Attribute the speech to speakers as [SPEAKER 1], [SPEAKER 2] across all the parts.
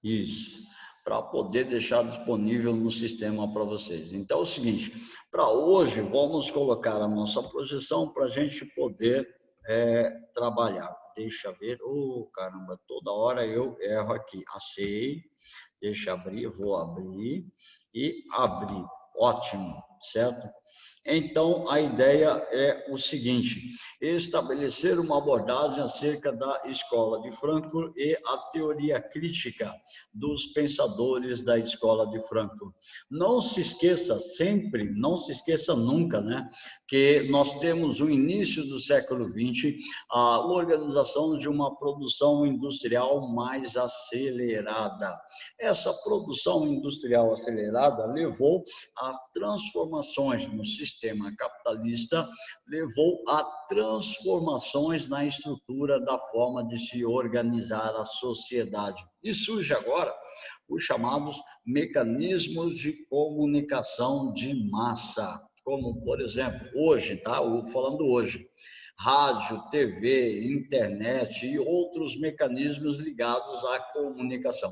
[SPEAKER 1] Isso, para poder deixar disponível no sistema para vocês. Então é o seguinte, para hoje vamos colocar a nossa projeção para a gente poder trabalhar. Deixa ver, caramba, toda hora eu erro aqui. Achei, deixa abrir, vou abrir e abrir. Ótimo, certo? Então, a ideia é o seguinte: estabelecer uma abordagem acerca da escola de Frankfurt e a teoria crítica dos pensadores da escola de Frankfurt. Não se esqueça sempre, não se esqueça nunca, né, que nós temos o início do século XX, a organização de uma produção industrial mais acelerada. Essa produção industrial acelerada levou a transformações no sistema capitalista, levou a transformações na estrutura da forma de se organizar a sociedade. E surge agora os chamados mecanismos de comunicação de massa, como, por exemplo, hoje, tá? Falando hoje, rádio, TV, internet e outros mecanismos ligados à comunicação.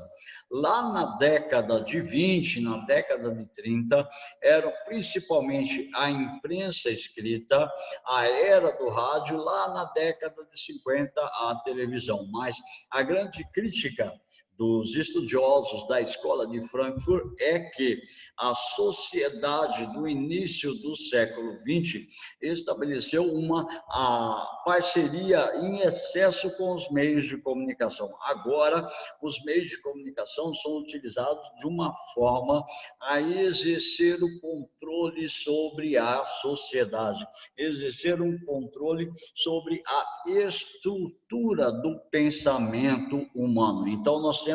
[SPEAKER 1] Lá na década de 20, na década de 30, eram principalmente a imprensa escrita, a era do rádio, lá na década de 50, a televisão. Mas a grande crítica dos estudiosos da escola de Frankfurt é que a sociedade do início do século XX estabeleceu uma parceria em excesso com os meios de comunicação. Agora, os meios de comunicação são utilizados de uma forma a exercer o controle sobre a sociedade, exercer um controle sobre a estrutura do pensamento humano. Então, nós temos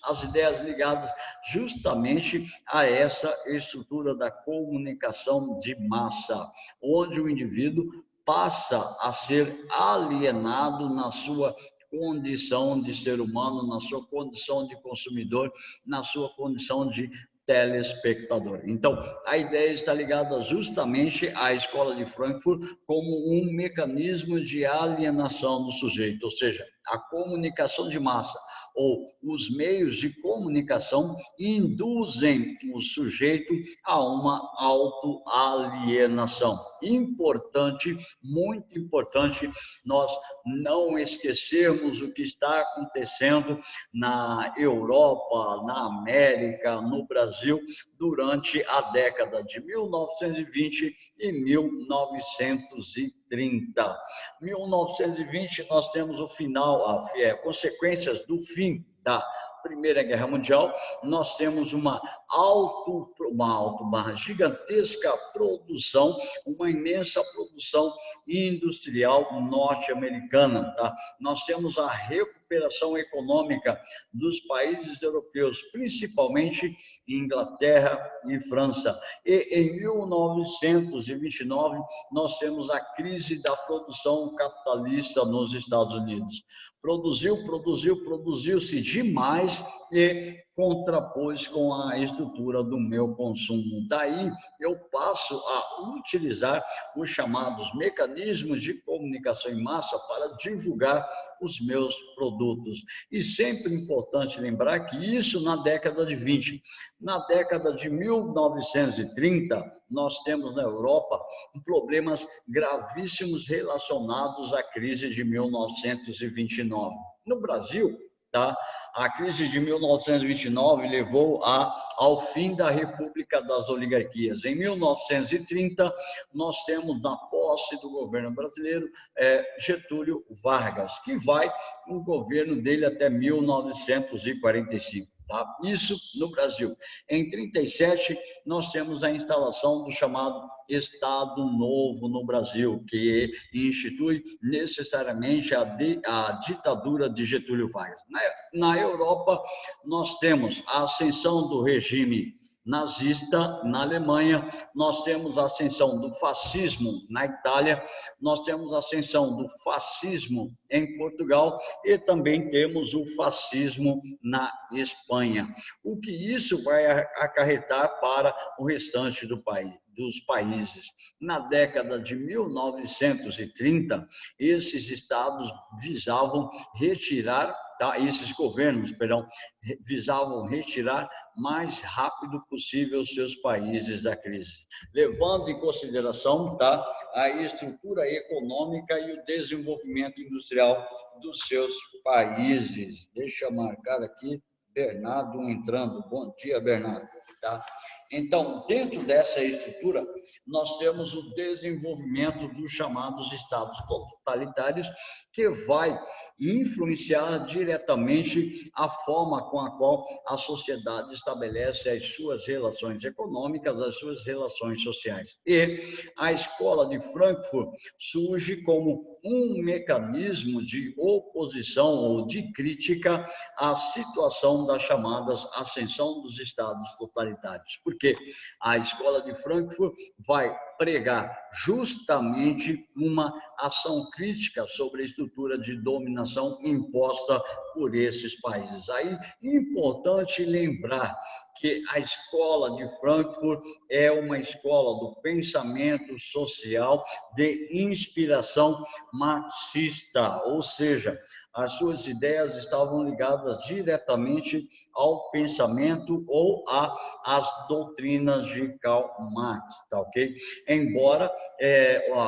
[SPEAKER 1] as ideias ligadas justamente a essa estrutura da comunicação de massa, onde o indivíduo passa a ser alienado na sua condição de ser humano, na sua condição de consumidor, na sua condição de telespectador. Então, a ideia está ligada justamente à escola de Frankfurt como um mecanismo de alienação do sujeito, ou seja, a comunicação de massa ou os meios de comunicação induzem o sujeito a uma autoalienação. Importante, muito importante, nós não esquecermos o que está acontecendo na Europa, na América, no Brasil, durante a década de 1920 e 1930. 1920, nós temos o final, consequências do fim da Primeira Guerra Mundial, nós temos uma gigantesca produção, uma imensa produção industrial norte-americana, tá? Nós temos a recuperação econômica dos países europeus, principalmente Inglaterra e França. E em 1929, nós temos a crise da produção capitalista nos Estados Unidos. Produziu-se demais e contrapôs com a estrutura do meu consumo. Daí eu passo a utilizar os chamados mecanismos de comunicação em massa para divulgar os meus produtos. E sempre importante lembrar que isso na década de 20. Na década de 1930, nós temos na Europa problemas gravíssimos relacionados à crise de 1929. No Brasil, tá? A crise de 1929 levou ao fim da República das Oligarquias. Em 1930, nós temos na posse do governo brasileiro Getúlio Vargas, que vai o governo dele até 1945. Tá? Isso no Brasil. Em 37, nós temos a instalação do chamado Estado Novo no Brasil, que institui necessariamente a ditadura de Getúlio Vargas. Na Europa, nós temos a ascensão do regime nazista na Alemanha, nós temos a ascensão do fascismo na Itália, nós temos a ascensão do fascismo em Portugal e também temos o fascismo na Espanha. O que isso vai acarretar para o restante do país? Dos países. Na década de 1930, esses estados visavam retirar tá? Esses governos, perdão, visavam retirar mais rápido possível os seus países da crise, levando em consideração, tá, a estrutura econômica e o desenvolvimento industrial dos seus países. Deixa eu marcar aqui, Bernardo entrando. Bom dia, Bernardo. Tá? Então, dentro dessa estrutura, nós temos o desenvolvimento dos chamados estados totalitários, que vai influenciar diretamente a forma com a qual a sociedade estabelece as suas relações econômicas, as suas relações sociais. E a escola de Frankfurt surge como um mecanismo de oposição ou de crítica à situação das chamadas ascensão dos estados totalitários. Porque a escola de Frankfurt vai pregar justamente uma ação crítica sobre a estrutura de dominação imposta por esses países. Aí é importante lembrar que a escola de Frankfurt é uma escola do pensamento social de inspiração marxista, ou seja, as suas ideias estavam ligadas diretamente ao pensamento ou às doutrinas de Karl Marx, tá ok? Embora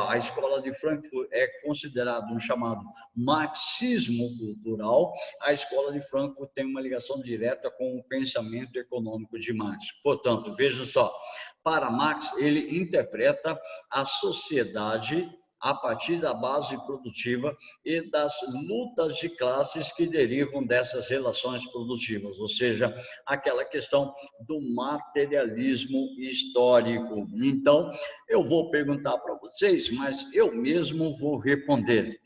[SPEAKER 1] a escola de Frankfurt é considerada um chamado marxismo cultural, a escola de Frankfurt tem uma ligação direta com o pensamento econômico de Marx. Portanto, vejam só, para Marx, ele interpreta a sociedade a partir da base produtiva e das lutas de classes que derivam dessas relações produtivas, ou seja, aquela questão do materialismo histórico. Então, eu vou perguntar para vocês, mas eu mesmo vou responder.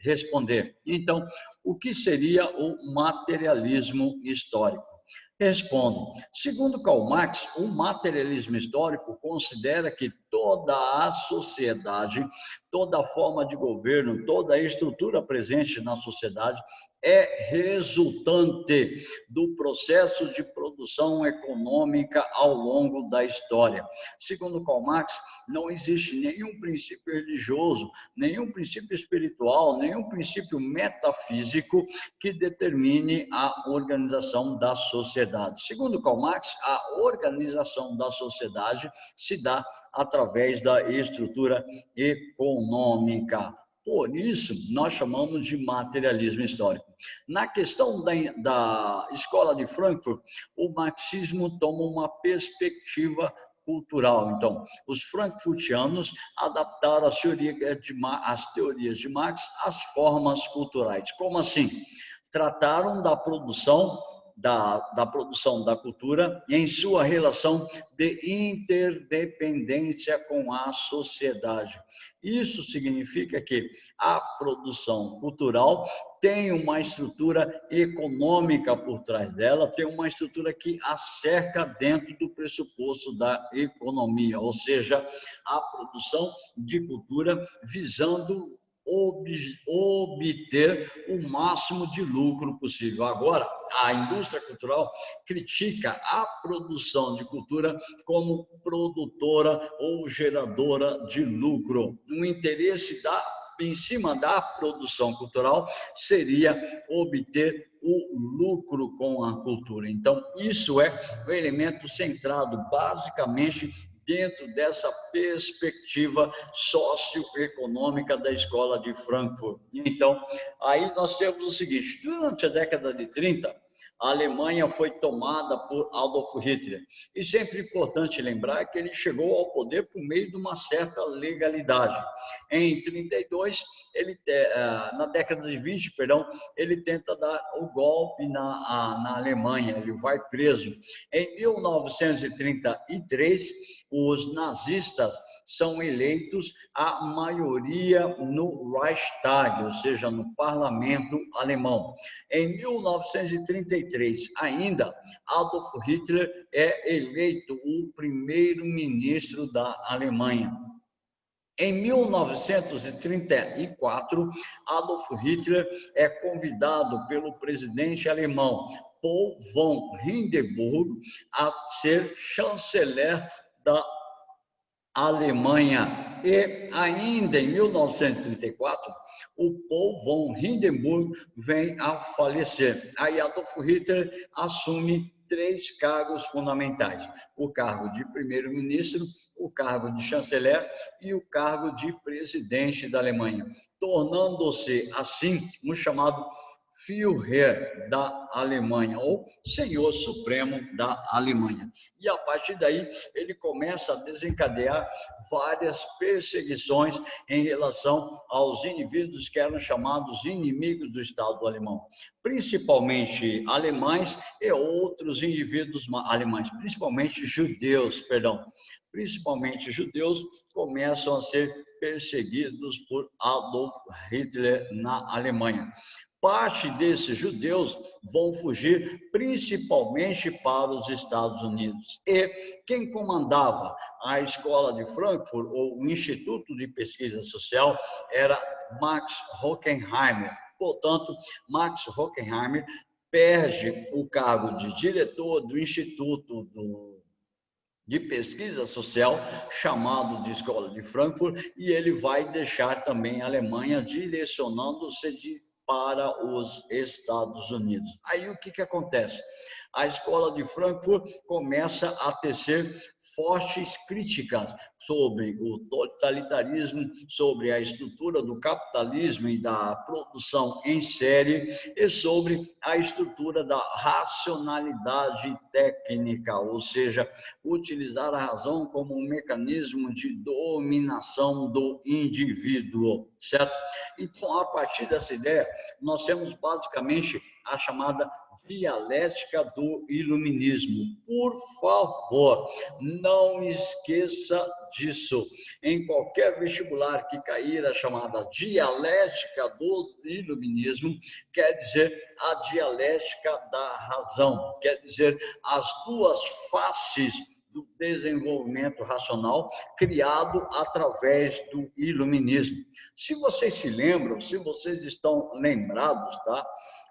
[SPEAKER 1] Então, o que seria o materialismo histórico? Respondo. Segundo Karl Marx, o materialismo histórico considera que toda a sociedade, toda a forma de governo, toda a estrutura presente na sociedade é resultante do processo de produção econômica ao longo da história. Segundo Karl Marx, não existe nenhum princípio religioso, nenhum princípio espiritual, nenhum princípio metafísico que determine a organização da sociedade. Segundo Karl Marx, a organização da sociedade se dá através da estrutura econômica. Por isso, nós chamamos de materialismo histórico. Na questão da escola de Frankfurt, o marxismo toma uma perspectiva cultural. Então, os frankfurtianos adaptaram as teorias de Marx às formas culturais. Como assim? Trataram da produção da cultura em sua relação de interdependência com a sociedade. Isso significa que a produção cultural tem uma estrutura econômica por trás dela, tem uma estrutura que a cerca dentro do pressuposto da economia, ou seja, a produção de cultura visando obter o máximo de lucro possível. Agora, a indústria cultural critica a produção de cultura como produtora ou geradora de lucro. O interesse em cima da produção cultural seria obter o lucro com a cultura. Então, isso é o elemento centrado basicamente dentro dessa perspectiva socioeconômica da escola de Frankfurt. Então, aí nós temos o seguinte, durante a década de 30, a Alemanha foi tomada por Adolf Hitler. E sempre importante lembrar que ele chegou ao poder por meio de uma certa legalidade. Em 32, na década de 20, ele tenta dar o golpe na Alemanha, ele vai preso. Em 1933, os nazistas são eleitos a maioria no Reichstag, ou seja, no parlamento alemão. Em 1933, ainda, Adolf Hitler é eleito o primeiro-ministro da Alemanha. Em 1934, Adolf Hitler é convidado pelo presidente alemão Paul von Hindenburg a ser chanceler da Alemanha. E ainda em 1934, o Paul von Hindenburg vem a falecer. Aí Adolf Hitler assume 3 cargos fundamentais: o cargo de primeiro-ministro, o cargo de chanceler e o cargo de presidente da Alemanha, tornando-se assim um chamado Führer da Alemanha, ou Senhor Supremo da Alemanha. E a partir daí ele começa a desencadear várias perseguições em relação aos indivíduos que eram chamados inimigos do Estado alemão, principalmente alemães e outros indivíduos alemães, principalmente judeus, principalmente judeus começam a ser perseguidos por Adolf Hitler na Alemanha. Parte desses judeus vão fugir principalmente para os Estados Unidos. E quem comandava a escola de Frankfurt, ou o Instituto de Pesquisa Social, era Max Horkheimer. Portanto, Max Horkheimer perde o cargo de diretor do Instituto de Pesquisa Social, chamado de Escola de Frankfurt, e ele vai deixar também a Alemanha direcionando-se para os Estados Unidos. Aí o que acontece? A Escola de Frankfurt começa a tecer fortes críticas sobre o totalitarismo, sobre a estrutura do capitalismo e da produção em série e sobre a estrutura da racionalidade técnica, ou seja, utilizar a razão como um mecanismo de dominação do indivíduo, certo? Então, a partir dessa ideia, nós temos basicamente a chamada dialética do iluminismo. Por favor, não esqueça disso. Em qualquer vestibular que cair a chamada dialética do iluminismo, quer dizer a dialética da razão, quer dizer as duas faces do desenvolvimento racional criado através do iluminismo. Se vocês se lembram, se vocês estão lembrados, tá?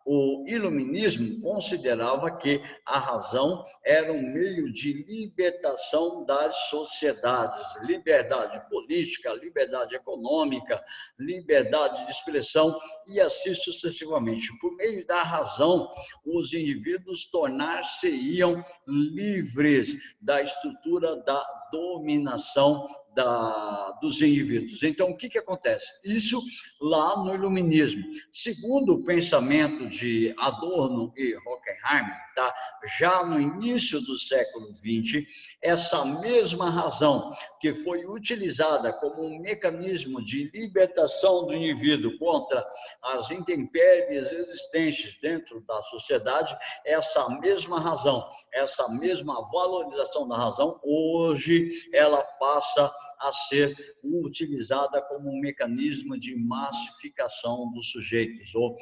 [SPEAKER 1] O iluminismo considerava que a razão era um meio de libertação das sociedades, liberdade política, liberdade econômica, liberdade de expressão e assim sucessivamente. Por meio da razão, os indivíduos tornar-se-iam livres da estrutura da dominação dos indivíduos. Então, o que acontece? Isso lá no iluminismo. Segundo o pensamento de Adorno e Horkheimer, tá? Já no início do século XX, essa mesma razão que foi utilizada como um mecanismo de libertação do indivíduo contra as intempéries existentes dentro da sociedade, essa mesma razão, essa mesma valorização da razão, hoje ela passa a ser utilizada como um mecanismo de massificação dos sujeitos, ou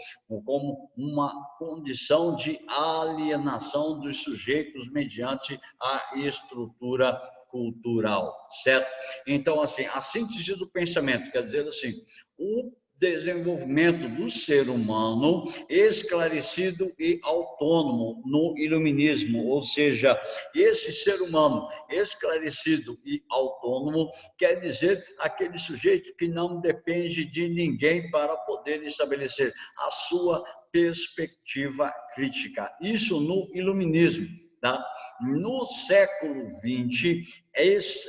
[SPEAKER 1] como uma condição de alienação dos sujeitos mediante a estrutura cultural, certo? Então, assim, a síntese do pensamento quer dizer assim, o desenvolvimento do ser humano esclarecido e autônomo no iluminismo, ou seja, esse ser humano esclarecido e autônomo quer dizer aquele sujeito que não depende de ninguém para poder estabelecer a sua perspectiva crítica. Isso no iluminismo. Tá? No século XX,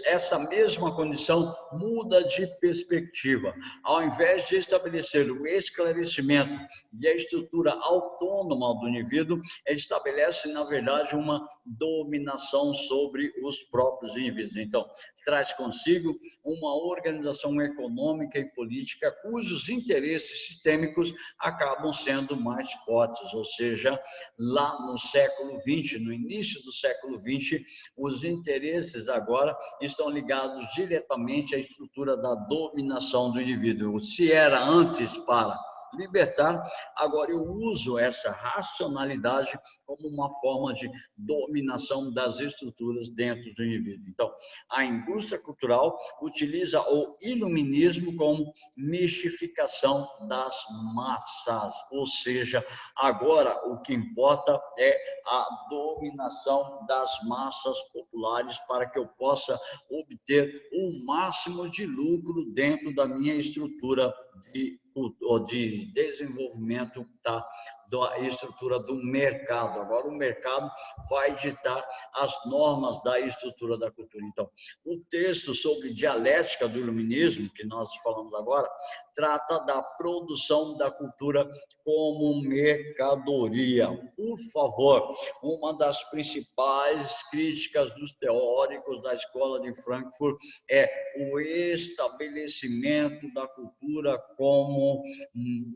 [SPEAKER 1] essa mesma condição muda de perspectiva. Ao invés de estabelecer o esclarecimento e a estrutura autônoma do indivíduo, ele estabelece, na verdade, uma dominação sobre os próprios indivíduos. Então, traz consigo uma organização econômica e política cujos interesses sistêmicos acabam sendo mais fortes, ou seja, lá no século XX, no início do século XX, os interesses agora estão ligados diretamente à estrutura da dominação do indivíduo. Se era antes para libertar, agora eu uso essa racionalidade como uma forma de dominação das estruturas dentro do indivíduo. Então, a indústria cultural utiliza o iluminismo como mistificação das massas, ou seja, agora o que importa é a dominação das massas populares para que eu possa obter obter o máximo de lucro dentro da minha estrutura de desenvolvimento da estrutura do mercado. Agora, o mercado vai ditar as normas da estrutura da cultura. Então, o texto sobre dialética do iluminismo, que nós falamos agora, trata da produção da cultura como mercadoria. Por favor, uma das principais críticas dos teóricos da Escola de Frankfurt é o estabelecimento da cultura como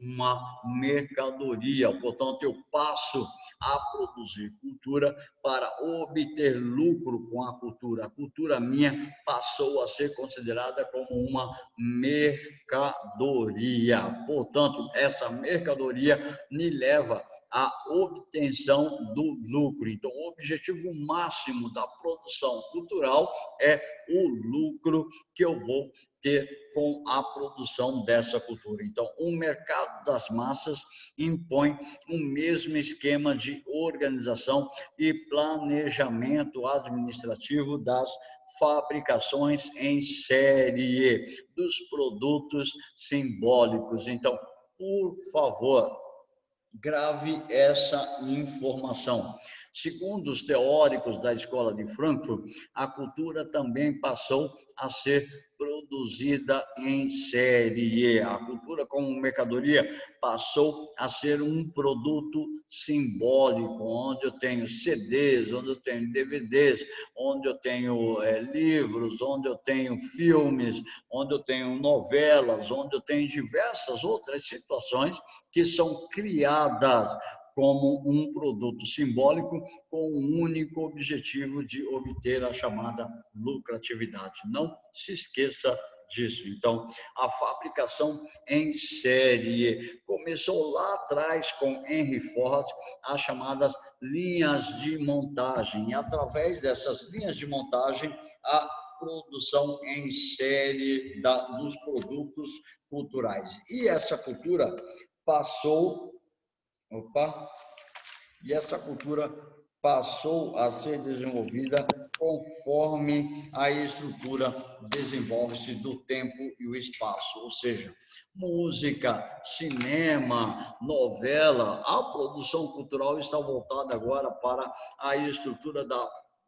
[SPEAKER 1] uma mercadoria. Portanto, eu passo a produzir cultura para obter lucro com a cultura. A cultura minha passou a ser considerada como uma mercadoria. Portanto, essa mercadoria me leva à obtenção do lucro. Então, o objetivo máximo da produção cultural é o lucro que eu vou ter com a produção dessa cultura. Então, o mercado das massas impõe o mesmo esquema de organização e planejamento administrativo das fabricações em série dos produtos simbólicos. Então, por favor, grave essa informação. Segundo os teóricos da Escola de Frankfurt, a cultura também passou a ser produzida em série. A cultura como mercadoria passou a ser um produto simbólico, onde eu tenho CDs, onde eu tenho DVDs, onde eu tenho livros, onde eu tenho filmes, onde eu tenho novelas, onde eu tenho diversas outras situações que são criadas como um produto simbólico com o único objetivo de obter a chamada lucratividade. Não se esqueça disso. Então, a fabricação em série começou lá atrás com Henry Ford, as chamadas linhas de montagem. E através dessas linhas de montagem, a produção em série dos produtos culturais. E essa cultura passou a ser desenvolvida conforme a estrutura desenvolve-se do tempo e o espaço, ou seja, música, cinema, novela, a produção cultural está voltada agora para a estrutura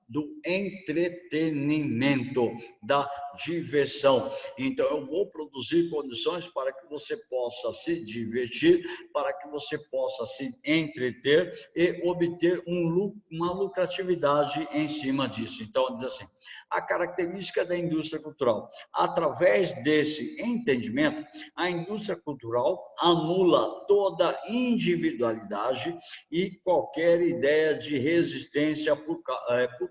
[SPEAKER 1] do entretenimento, da diversão. Então, eu vou produzir condições para que você possa se divertir, para que você possa se entreter e obter uma lucratividade em cima disso. Então, diz assim, a característica da indústria cultural. Através desse entendimento, a indústria cultural anula toda individualidade e qualquer ideia de resistência por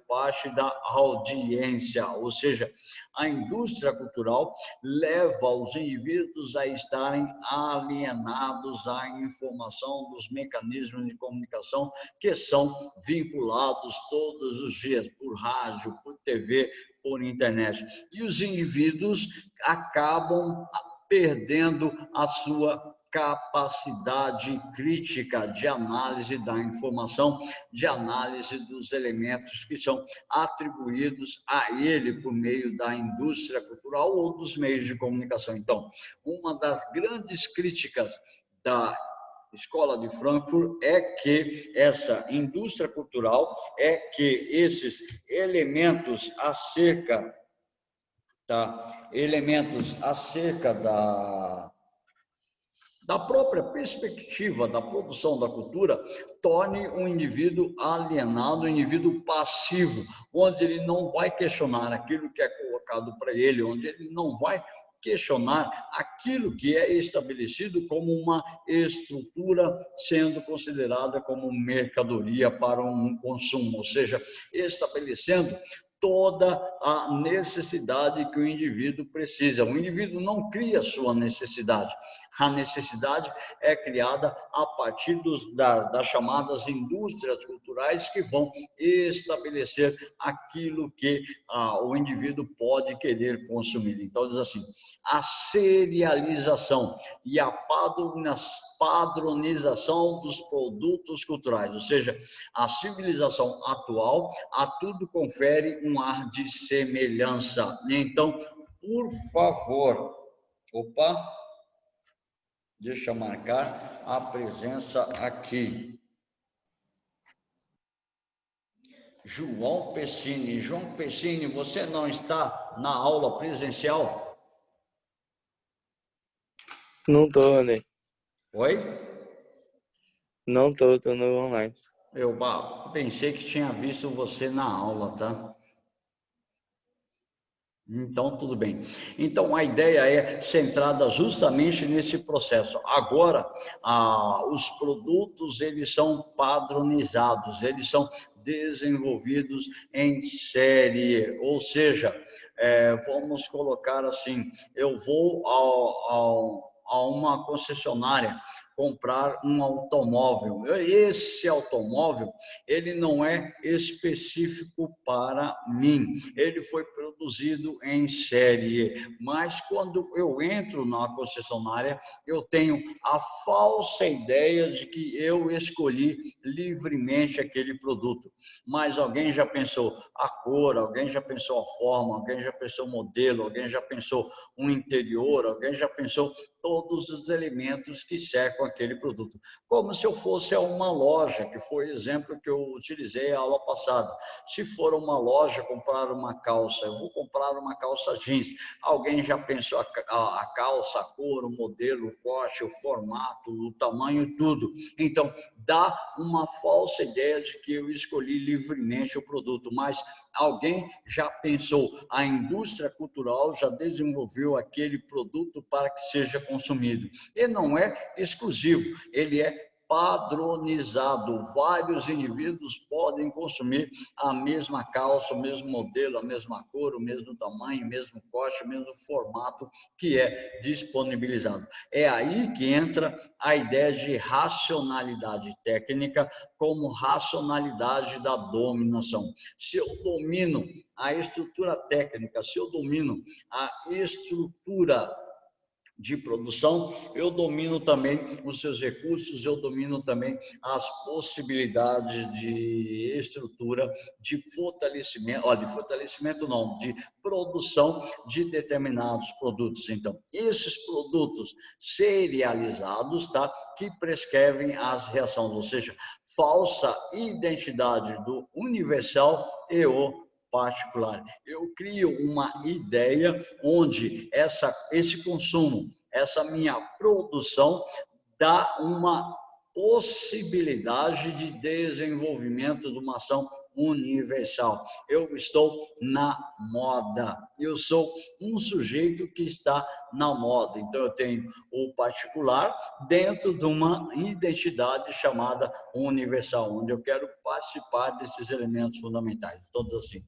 [SPEAKER 1] parte da audiência, ou seja, a indústria cultural leva os indivíduos a estarem alienados à informação dos mecanismos de comunicação que são vinculados todos os dias por rádio, por TV, por internet. E os indivíduos acabam perdendo a sua capacidade crítica de análise da informação, de análise dos elementos que são atribuídos a ele por meio da indústria cultural ou dos meios de comunicação. Então, uma das grandes críticas da Escola de Frankfurt é que essa indústria cultural, é que esses elementos acerca da própria perspectiva da produção da cultura, torne um indivíduo alienado, um indivíduo passivo, onde ele não vai questionar aquilo que é colocado para ele, onde ele não vai questionar aquilo que é estabelecido como uma estrutura sendo considerada como mercadoria para um consumo, ou seja, estabelecendo toda a necessidade que o indivíduo precisa. O indivíduo não cria sua necessidade. A necessidade é criada a partir das chamadas indústrias culturais que vão estabelecer aquilo que o indivíduo pode querer consumir. Então, diz assim, a serialização e a padronização dos produtos culturais, ou seja, a civilização atual a tudo confere um ar de semelhança. Então, por favor, deixa eu marcar a presença aqui. João Pessini. João Pessini, você não está na aula presencial?
[SPEAKER 2] Não tô, né?
[SPEAKER 1] Oi?
[SPEAKER 2] Não tô no online.
[SPEAKER 1] Eu pensei que tinha visto você na aula, tá? Então, tudo bem. Então, a ideia é centrada justamente nesse processo. Agora, os produtos, eles são padronizados, eles são desenvolvidos em série, ou seja, vamos colocar assim, eu vou a uma concessionária comprar um automóvel. Esse automóvel, ele não é específico para mim, ele foi produzido em série, mas quando eu entro na concessionária, eu tenho a falsa ideia de que eu escolhi livremente aquele produto, mas alguém já pensou a cor, alguém já pensou a forma, alguém já pensou o modelo, alguém já pensou o interior, alguém já pensou todos os elementos que cercam aquele produto. Como se eu fosse a uma loja, que foi o exemplo que eu utilizei a aula passada. Se for uma loja comprar uma calça, eu vou comprar uma calça jeans. Alguém já pensou a calça, a cor, o modelo, o corte, o formato, o tamanho, tudo. Então, dá uma falsa ideia de que eu escolhi livremente o produto, mas alguém já pensou, a indústria cultural já desenvolveu aquele produto para que seja consumido. E não é exclusivo, ele é padronizado. Vários indivíduos podem consumir a mesma calça, o mesmo modelo, a mesma cor, o mesmo tamanho, o mesmo corte, o mesmo formato que é disponibilizado. É aí que entra a ideia de racionalidade técnica como racionalidade da dominação. Se eu domino a estrutura técnica, se eu domino a estrutura de produção, eu domino também os seus recursos, eu domino também as possibilidades de estrutura, de fortalecimento não, de produção de determinados produtos. Então, esses produtos serializados, tá, que prescrevem as reações, ou seja, falsa identidade do universal e o particular. Eu crio uma ideia onde esse consumo, essa minha produção dá uma possibilidade de desenvolvimento de uma ação universal. Eu estou na moda, eu sou um sujeito que está na moda, então eu tenho o particular dentro de uma identidade chamada universal, onde eu quero participar desses elementos fundamentais, todos assim.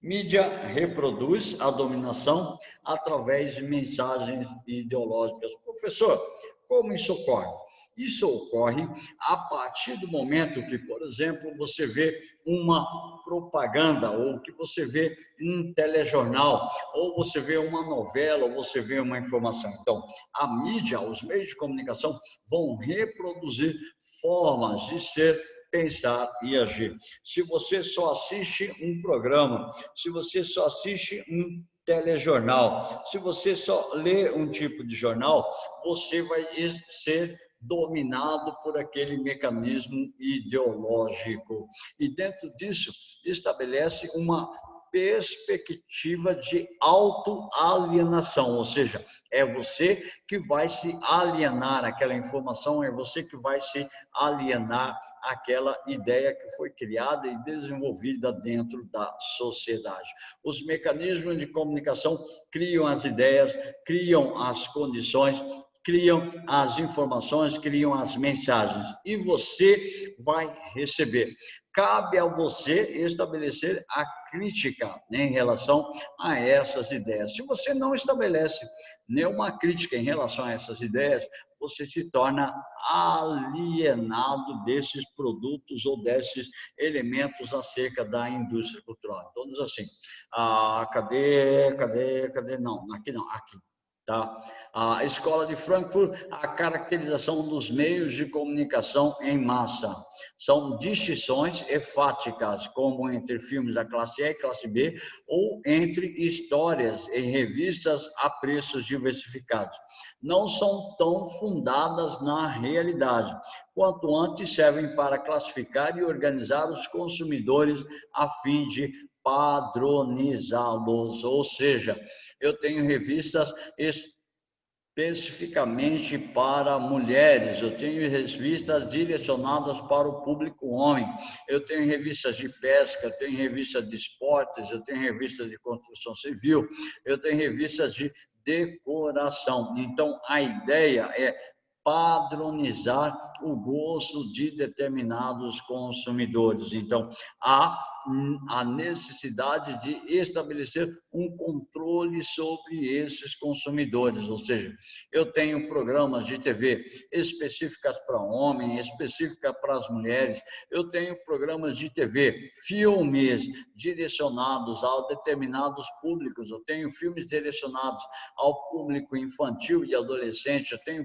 [SPEAKER 1] Mídia reproduz a dominação através de mensagens ideológicas. Professor, como isso ocorre? Isso ocorre a partir do momento que, por exemplo, você vê uma propaganda, ou que você vê um telejornal, ou você vê uma novela, ou você vê uma informação. Então, a mídia, os meios de comunicação vão reproduzir formas de ser, pensar e agir. Se você só assiste um programa, se você só assiste um telejornal, se você só lê um tipo de jornal, você vai ser dominado por aquele mecanismo ideológico. E dentro disso, estabelece uma perspectiva de autoalienação, ou seja, é você que vai se alienar àquela informação, é você que vai se alienar àquela ideia que foi criada e desenvolvida dentro da sociedade. Os mecanismos de comunicação criam as ideias, criam as condições, criam as informações, criam as mensagens e você vai receber. cabe a você estabelecer a crítica em relação a essas ideias. Se você não estabelece nenhuma crítica em relação a essas ideias, você se torna alienado desses produtos ou desses elementos acerca da indústria cultural. Então, diz assim, cadê? Não, aqui não, aqui. Tá? A Escola de Frankfurt, a caracterização dos meios de comunicação em massa. São distinções enfáticas, como entre filmes da classe A e classe B, ou entre histórias em revistas a preços diversificados. Não são tão fundadas na realidade, quanto antes servem para classificar e organizar os consumidores a fim de padronizá-los, ou seja, eu tenho revistas especificamente para mulheres, eu tenho revistas direcionadas para o público homem, eu tenho revistas de pesca, eu tenho revistas de esportes, eu tenho revistas de construção civil, eu tenho revistas de decoração. Então, a ideia é padronizar o gosto de determinados consumidores. Então, há a necessidade de estabelecer um controle sobre esses consumidores, ou seja, eu tenho programas de TV específicas para homem, específicas para as mulheres, eu tenho programas de TV, filmes direcionados a determinados públicos, eu tenho filmes direcionados ao público infantil e adolescente, eu tenho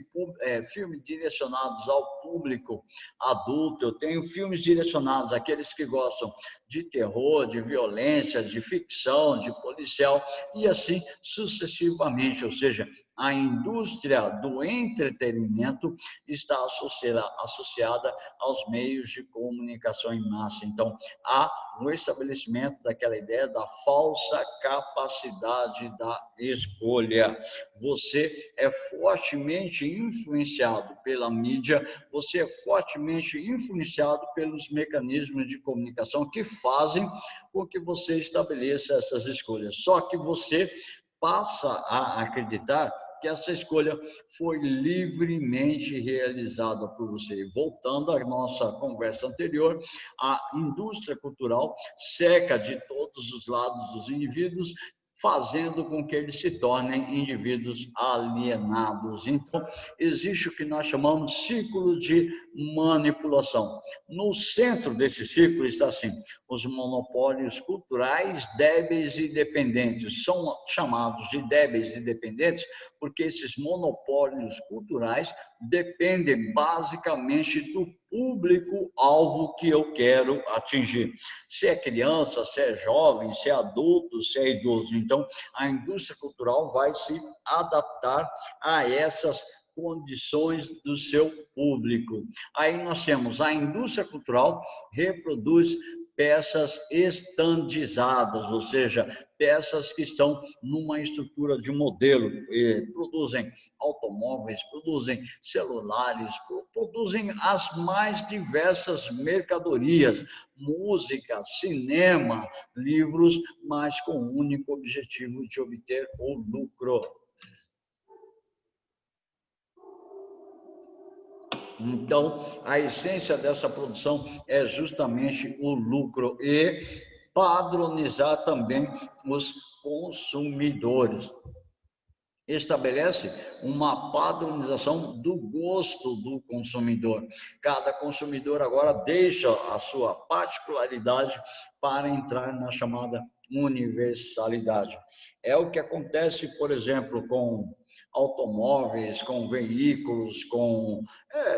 [SPEAKER 1] filmes direcionados ao público adulto, eu tenho filmes direcionados àqueles que gostam de terror, de violência, de ficção, de policial e assim sucessivamente, ou seja, a indústria do entretenimento está associada aos meios de comunicação em massa. Então, há o estabelecimento daquela ideia da falsa capacidade da escolha. Você é fortemente influenciado pela mídia, você é fortemente influenciado pelos mecanismos de comunicação que fazem com que você estabeleça essas escolhas. Só que você passa a acreditar que essa escolha foi livremente realizada por você. Voltando à nossa conversa anterior, a indústria cultural cerca de todos os lados dos indivíduos, fazendo com que eles se tornem indivíduos alienados. Então, existe o que nós chamamos de círculo de manipulação. No centro desse círculo está assim, os monopólios culturais débeis e dependentes. São chamados de débeis e dependentes porque esses monopólios culturais dependem basicamente do público-alvo que eu quero atingir. Se é criança, se é jovem, se é adulto, se é idoso. Então, a indústria cultural vai se adaptar a essas condições do seu público. Aí nós temos a indústria cultural reproduz peças estandizadas, ou seja, peças que estão numa estrutura de modelo, produzem automóveis, produzem celulares, produzem as mais diversas mercadorias, música, cinema, livros, mas com o único objetivo de obter o lucro. Então, a essência dessa produção é justamente o lucro e padronizar também os consumidores. Estabelece uma padronização do gosto do consumidor. Cada consumidor agora deixa a sua particularidade para entrar na chamada universalidade. É o que acontece, por exemplo, com automóveis, com veículos, com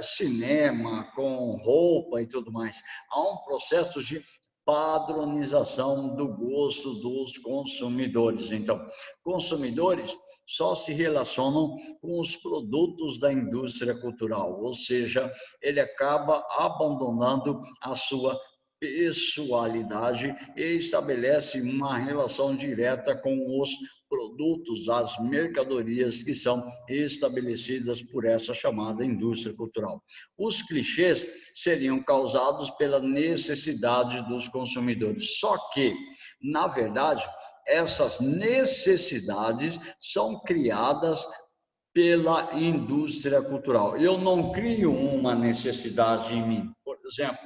[SPEAKER 1] cinema, com roupa e tudo mais. Há um processo de padronização do gosto dos consumidores. Então, consumidores só se relacionam com os produtos da indústria cultural, ou seja, ele acaba abandonando a sua pessoalidade e estabelece uma relação direta com os produtos, as mercadorias que são estabelecidas por essa chamada indústria cultural. Os clichês seriam causados pela necessidade dos consumidores, só que, na verdade, essas necessidades são criadas pela indústria cultural. Eu não crio uma necessidade em mim. Por exemplo,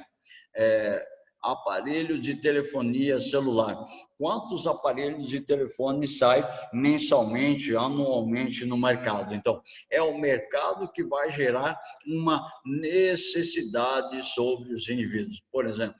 [SPEAKER 1] aparelho de telefonia celular. Quantos aparelhos de telefone saem mensalmente, anualmente no mercado? Então, é o mercado que vai gerar uma necessidade sobre os indivíduos. Por exemplo,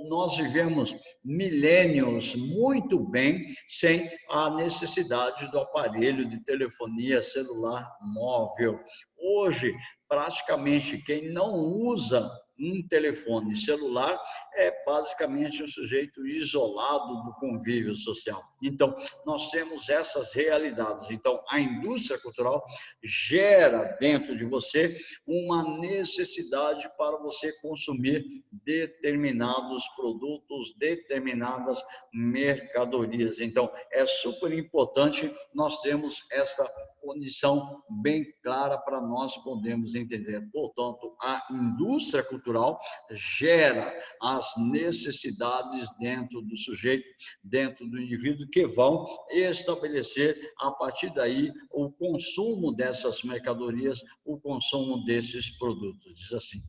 [SPEAKER 1] nós vivemos milênios muito bem sem a necessidade do aparelho de telefonia celular móvel. Hoje, praticamente, quem não usa um telefone celular é basicamente um sujeito isolado do convívio social. Então, nós temos essas realidades. Então, a indústria cultural gera dentro de você uma necessidade para você consumir determinados produtos, determinadas mercadorias. Então, é super importante nós termos essa condição bem clara para nós podermos entender. Portanto, a indústria cultural gera as necessidades dentro do sujeito, dentro do indivíduo, que vão estabelecer, a partir daí, o consumo dessas mercadorias, o consumo desses produtos. Diz assim: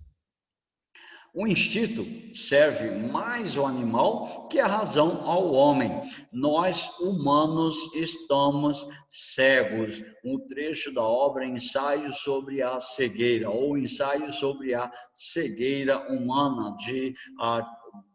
[SPEAKER 1] o instinto serve mais ao animal que a razão ao homem. Nós, humanos, estamos cegos. Um trecho da obra Ensaio sobre a Cegueira, ou Ensaio sobre a Cegueira Humana, de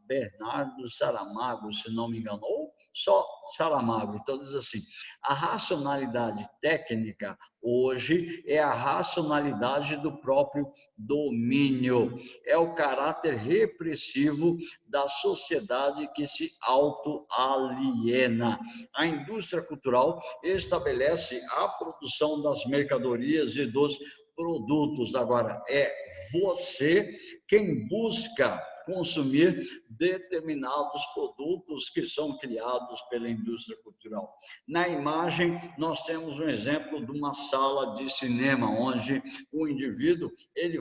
[SPEAKER 1] Bernardo Saramago, se não me engano, ou só Saramago. Então, diz assim: a racionalidade técnica hoje é a racionalidade do próprio domínio, é o caráter repressivo da sociedade que se autoaliena. A indústria cultural estabelece a produção das mercadorias e dos produtos. Agora, é você quem busca consumir determinados produtos que são criados pela indústria cultural. Na imagem, nós temos um exemplo de uma sala de cinema, onde o indivíduo ele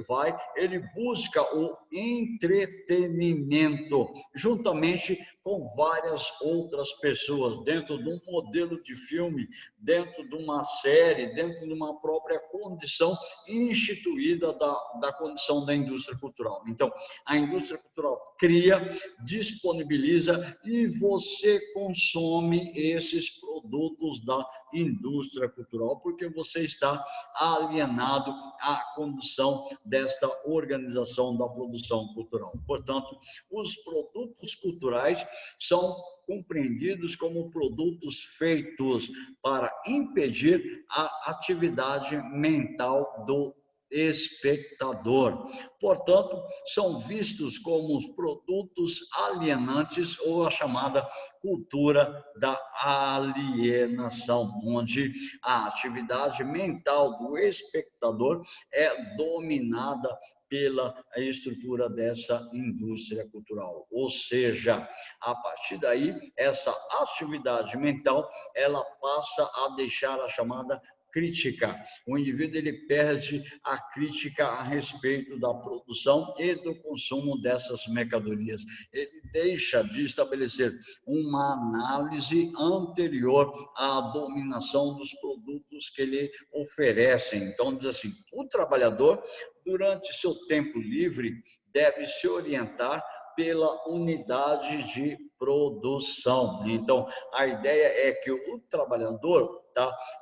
[SPEAKER 1] busca o entretenimento, juntamente com várias outras pessoas, dentro de um modelo de filme, dentro de uma série, dentro de uma própria condição instituída da condição da indústria cultural. Então, a indústria cultural cria, disponibiliza e você consome esses produtos da indústria cultural, porque você está alienado à condição desta organização da produção cultural. Portanto, os produtos culturais são compreendidos como produtos feitos para impedir a atividade mental do espectador. Portanto, são vistos como os produtos alienantes, ou a chamada cultura da alienação, onde a atividade mental do espectador é dominada pela estrutura dessa indústria cultural. Ou seja, a partir daí, essa atividade mental, ela passa a deixar a chamada crítica. O indivíduo ele perde a crítica a respeito da produção e do consumo dessas mercadorias. Ele deixa de estabelecer uma análise anterior à dominação dos produtos que ele oferecem. Então, diz assim: o trabalhador, durante seu tempo livre, deve se orientar pela unidade de produção. Então, a ideia é que o trabalhador,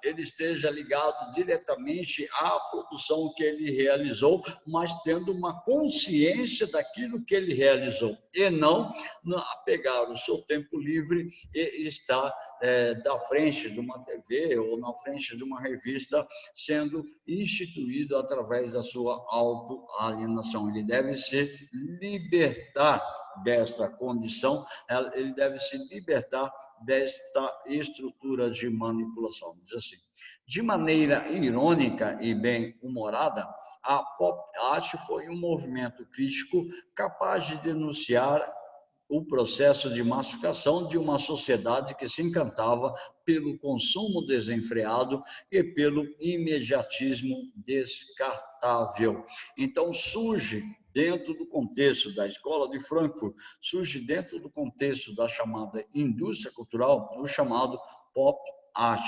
[SPEAKER 1] ele esteja ligado diretamente à produção que ele realizou, mas tendo uma consciência daquilo que ele realizou, e não pegar o seu tempo livre e estar da frente de uma TV ou na frente de uma revista, sendo instituído através da sua autoalienação. Ele deve se libertar desta condição, ele deve se libertar desta estrutura de manipulação. Diz assim: de maneira irônica e bem-humorada, a pop art foi um movimento crítico capaz de denunciar o processo de massificação de uma sociedade que se encantava pelo consumo desenfreado e pelo imediatismo descartável. Então, surge dentro do contexto da Escola de Frankfurt, surge dentro do contexto da chamada indústria cultural, o chamado pop art.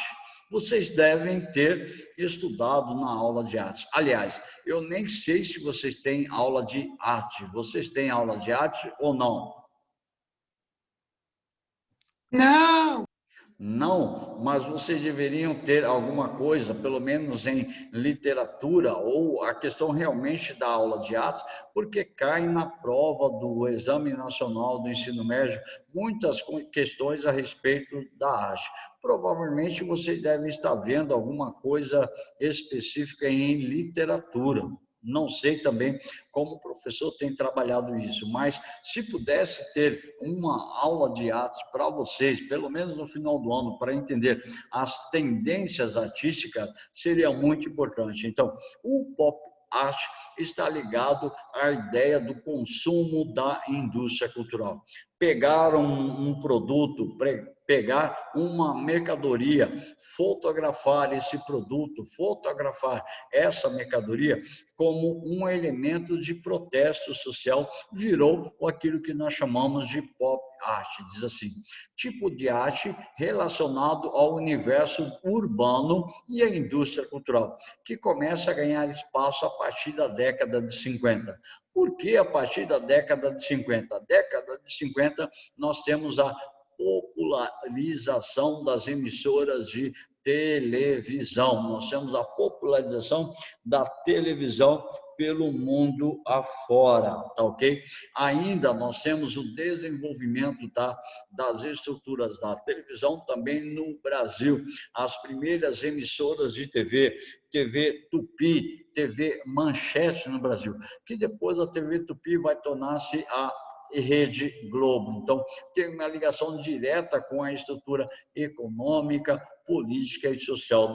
[SPEAKER 1] vocês devem ter estudado na aula de arte. Aliás, eu nem sei se vocês têm aula de arte. Vocês têm aula de arte ou não?
[SPEAKER 3] Não!
[SPEAKER 1] Não, mas vocês deveriam ter alguma coisa, pelo menos em literatura, ou a questão realmente da aula de artes, porque cai na prova do Exame Nacional do Ensino Médio muitas questões a respeito da arte. Provavelmente vocês devem estar vendo alguma coisa específica em literatura. Não sei também como o professor tem trabalhado isso, mas se pudesse ter uma aula de artes para vocês, pelo menos no final do ano, para entender as tendências artísticas, seria muito importante. Então, o pop art está ligado à ideia do consumo da indústria cultural. Pegar um produto, pegar uma mercadoria, fotografar esse produto, fotografar essa mercadoria como um elemento de protesto social, virou aquilo que nós chamamos de pop art, diz assim, tipo de arte relacionado ao universo urbano e à indústria cultural, que começa a ganhar espaço a partir da década de 50. Por que a partir da década de 50? A década de 50 nós temos a popularização das emissoras de televisão. Nós temos a popularização da televisão pelo mundo afora, tá ok? Ainda nós temos o desenvolvimento das estruturas da televisão também no Brasil. As primeiras emissoras de TV Tupi, TV Manchete no Brasil, que depois a TV Tupi vai tornar-se a Rede Globo. Então, tem uma ligação direta com a estrutura econômica, política e social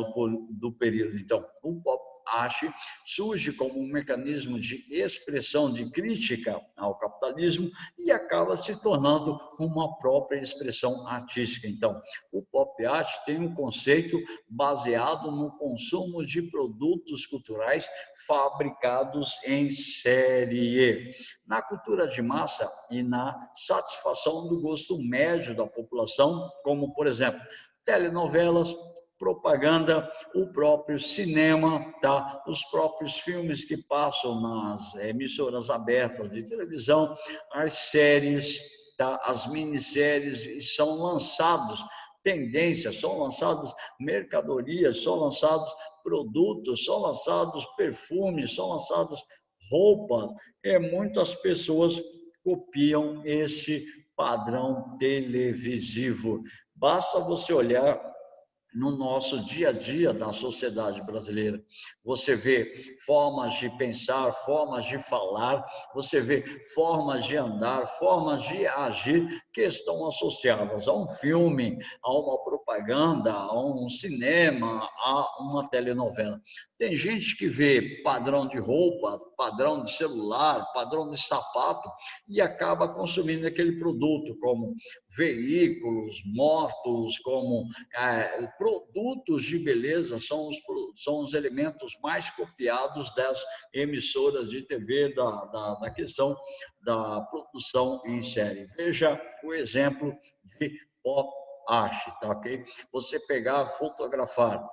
[SPEAKER 1] do período. Então, o pop art surge como um mecanismo de expressão, de crítica ao capitalismo e acaba se tornando uma própria expressão artística. Então, o pop art tem um conceito baseado no consumo de produtos culturais fabricados em série, na cultura de massa e na satisfação do gosto médio da população, como, por exemplo, telenovelas, propaganda, o próprio cinema, tá? Os próprios filmes que passam nas emissoras abertas de televisão, as séries, tá? As minisséries, e são lançados tendências, são lançadas mercadorias, são lançados produtos, são lançados perfumes, são lançadas roupas, e muitas pessoas copiam esse padrão televisivo. Basta você olhar no nosso dia a dia da sociedade brasileira. Você vê formas de pensar, formas de falar, você vê formas de andar, formas de agir que estão associadas a um filme, a uma propaganda, a um cinema, a uma telenovela. Tem gente que vê padrão de roupa, padrão de celular, padrão de sapato e acaba consumindo aquele produto como veículos, motos, como produtos de beleza são os elementos mais copiados das emissoras de TV, da questão da produção em série. Veja o exemplo de pop art, tá ok? Você pegar, fotografar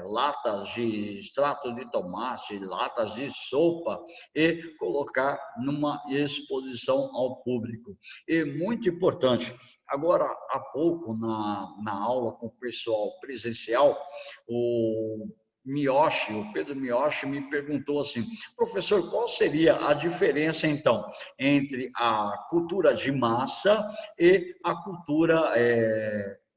[SPEAKER 1] latas de extrato de tomate, latas de sopa e colocar numa exposição ao público. E muito importante, agora há pouco na aula com o pessoal presencial, o Pedro Miyoshi me perguntou assim, professor, qual seria a diferença então entre a cultura de massa e a cultura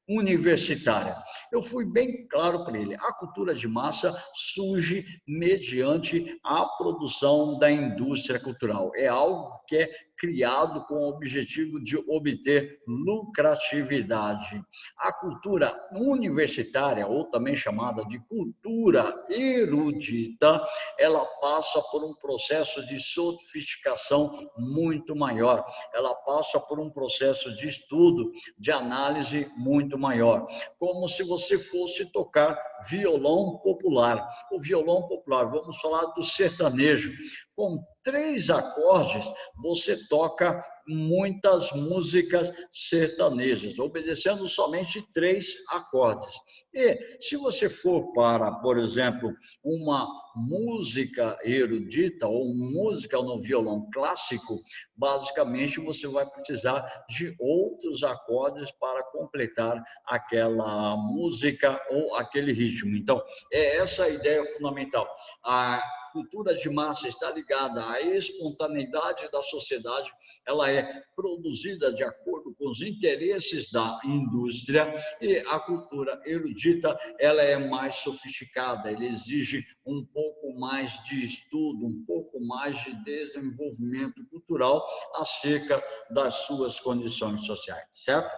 [SPEAKER 1] universitária? Eu fui bem claro para ele, a cultura de massa surge mediante a produção da indústria cultural, é algo que é criado com o objetivo de obter lucratividade. A cultura universitária, ou também chamada de cultura erudita, ela passa por um processo de sofisticação muito maior, ela passa por um processo de estudo, de análise muito maior, como se você fosse tocar violão popular. O violão popular, vamos falar do sertanejo, com 3 acordes, você toca muitas músicas sertanejas, obedecendo somente 3 acordes. E se você for para, por exemplo, uma música erudita ou música no violão clássico, basicamente você vai precisar de outros acordes para completar aquela música ou aquele ritmo. Então, é essa a ideia fundamental. A cultura de massa está ligada à espontaneidade da sociedade, ela é produzida de acordo com os interesses da indústria, e a cultura erudita, ela é mais sofisticada, ela exige um pouco mais de estudo, um pouco mais de desenvolvimento cultural acerca das suas condições sociais, certo?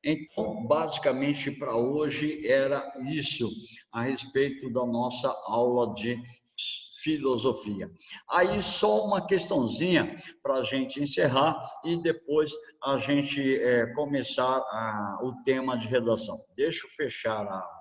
[SPEAKER 1] Então, basicamente, para hoje era isso a respeito da nossa aula de filosofia. Aí só uma questãozinha para a gente encerrar e depois a gente começar o tema de redação. Deixa eu fechar a